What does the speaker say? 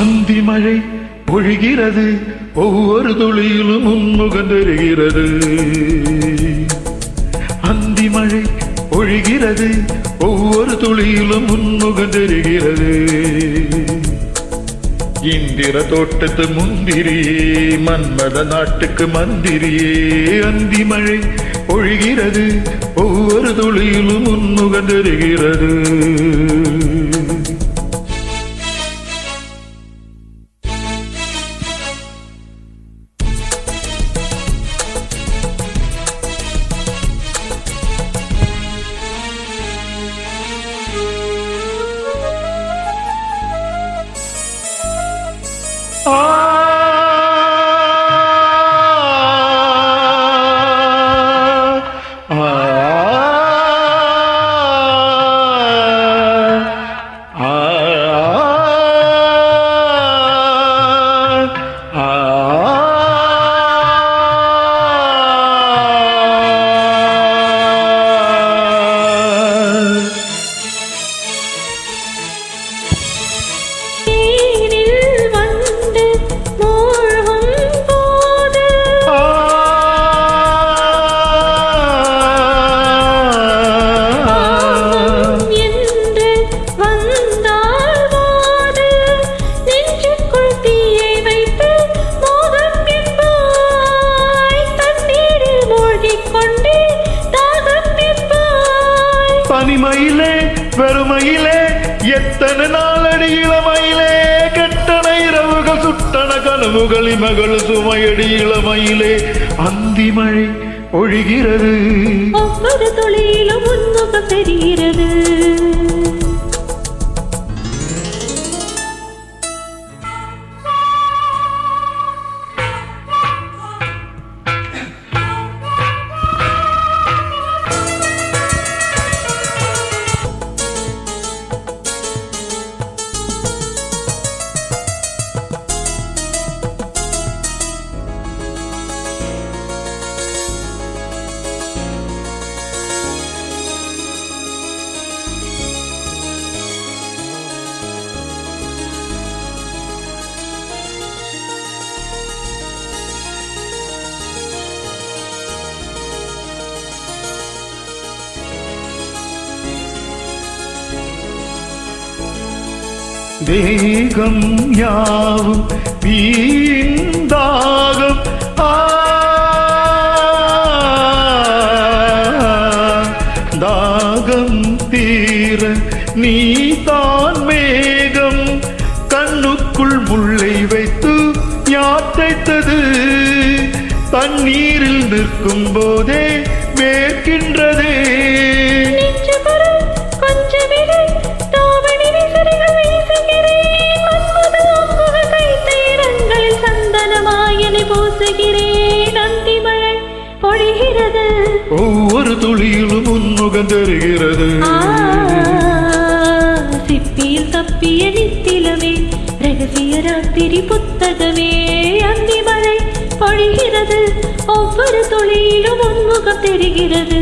அந்தி மழை பொழிகிறது, ஒவ்வொரு துளியிலும் உன்முகம் தெரிகிறது. அந்தி மழை பொழிகிறது, ஒவ்வொரு துளியிலும் உன்முகம் தெரிகிறது. இந்திர தோட்டத்து முந்திரியே, மன்மத நாட்டுக்கு மந்திரியே. அந்தி மழை பொழிகிறது, ஒவ்வொரு துளியிலும் உன்முகம் தெரிகிறது. தனிமையிலே வெறுமையிலே எத்தனை நாளடி இளமையிலே, கெட்டன இரவுகள் சுட்டன கனவுகள் இமகள் சுமையடி இளமையிலே. அந்தி மழை பொழிகிறது, ஒவ்வொரு துளியிலும் உன்முகம் தெரிகிறது. தேகம் யாவும் வீந்தாகம், தாகம் தீர நீ தான் மேகம். கண்ணுக்குள் முள்ளை வைத்து யாத்தைத்தது, தண்ணீரில் நிற்கும் போதே வேர்க்கின்றதே. அந்தி மழை பொழிகிறது, ஒவ்வொரு துளியிலும் உன்முகம் தெரிகிறது. சிப்பியில் தப்பிய நித்திலமே, ரகசிய ராத்திரி புத்தகமே. அந்தி மழை பொழிகிறது, ஒவ்வொரு துளியிலும் உன்முகம் தெரிகிறது.